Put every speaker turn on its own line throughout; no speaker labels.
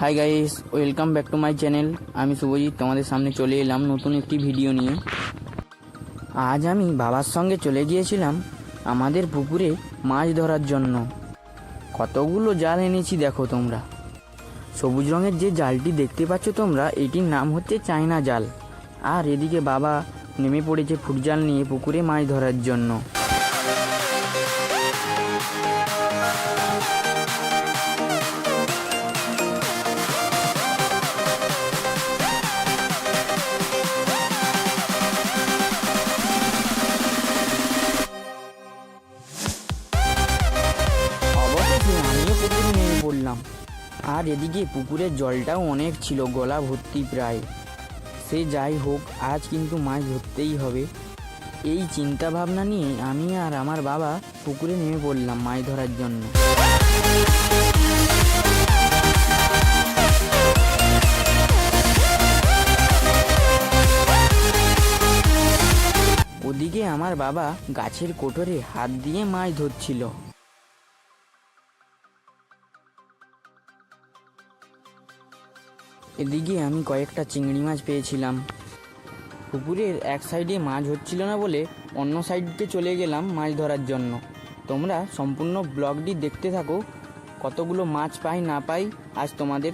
Hi guys, welcome back to my channel. আমি শুভজিৎ তোমাদের সামনে চলে এলাম নতুন একটি ভিডিও নিয়ে। আজ আমি বাবার সঙ্গে চলে গিয়েছিলাম আমাদের পুকুরে মাছ ধরার জন্য। কতগুলো জাল এনেছি দেখো তোমরা। সবুজ রঙের যে জালটি দেখতে পাচ্ছ তোমরা, এটির নাম হচ্ছে চায়না জাল। আর এদিকে বাবা নেমে পড়েছে ফুটজাল নিয়ে পুকুরে মাছ ধরার জন্য। অবশেষে আমিও পুকুরে নেমে পড়লাম। আর এদিকে পুকুরের জলটাও অনেক ছিল, গলা ভর্তি প্রায়। সে যাই হোক, আজ কিন্তু মাছ ধরতেই হবে। এই চিন্তা ভাবনা নিয়ে আমি আর আমার বাবা পুকুরে নেমে পড়লাম মাছ ধরার জন্য। ওদিকে আমার বাবা গাছের কোটরে হাত দিয়ে মাছ ধরছিল। এদিকে আমি কয়েকটা চিংড়ি মাছ পেয়েছিলাম। পুকুরের এক সাইডে মাছ হচ্ছিল না বলে অন্য সাইডে চলে গেলাম মাছ ধরার জন্য। তোমরা সম্পূর্ণ ব্লগটি দেখতে থাকো, কতগুলো মাছ পাই না পাই আজ তোমাদের।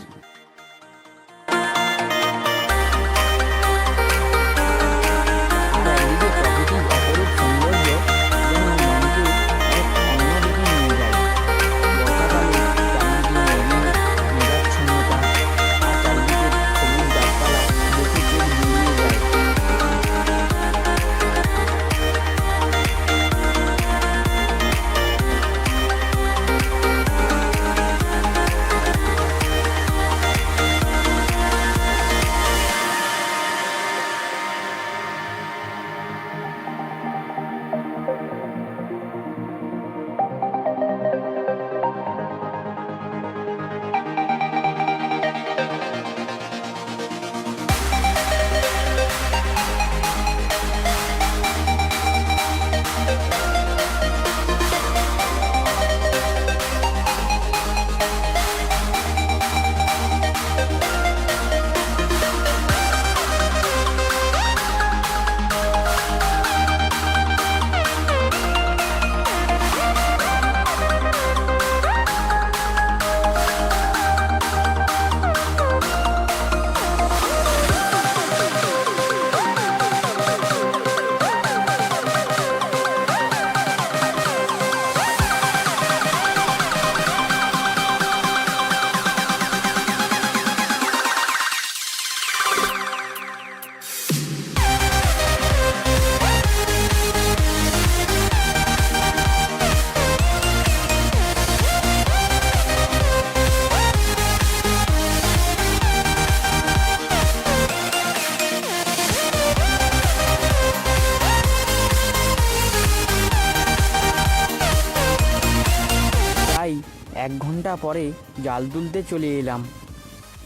এক ঘন্টা পরে জাল তুলতে চলে এলাম।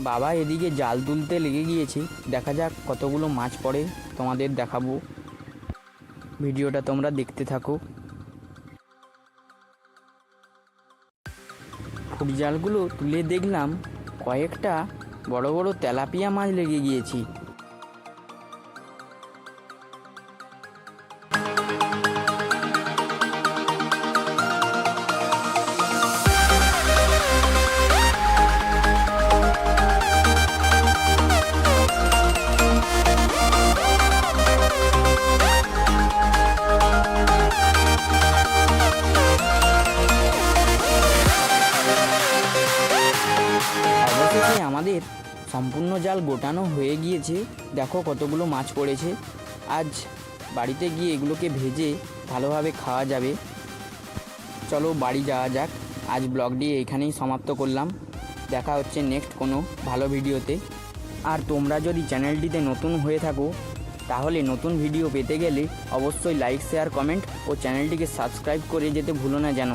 বাবা এদিকে জাল তুলতে লেগে গিয়েছে। দেখা যাক কতগুলো মাছ পড়ে, তোমাদের দেখাবো। ভিডিওটা তোমরা দেখতে থাকো। ফুট জালগুলো তুলে দেখলাম কয়েকটা বড় বড় তেলাপিয়া মাছ লেগে গিয়েছে। আমাদের সম্পূর্ণ জাল গোটানো হয়ে গিয়েছে। দেখো কতগুলো মাছ পড়েছে। আজ বাড়িতে গিয়ে এগুলোকে ভেজে ভালোভাবে খাওয়া যাবে। চলো বাড়ি যাওয়া যাক। আজ ব্লগটি এখানেই সমাপ্ত করলাম। দেখা হচ্ছে নেক্সট কোনো ভালো ভিডিওতে। আর তোমরা যদি চ্যানেলটিতে নতুন হয়ে থাকো তাহলে নতুন ভিডিও পেতে গেলে অবশ্যই লাইক, শেয়ার, কমেন্ট ও চ্যানেলটিকে সাবস্ক্রাইব করে যেতে ভুলো না যেন।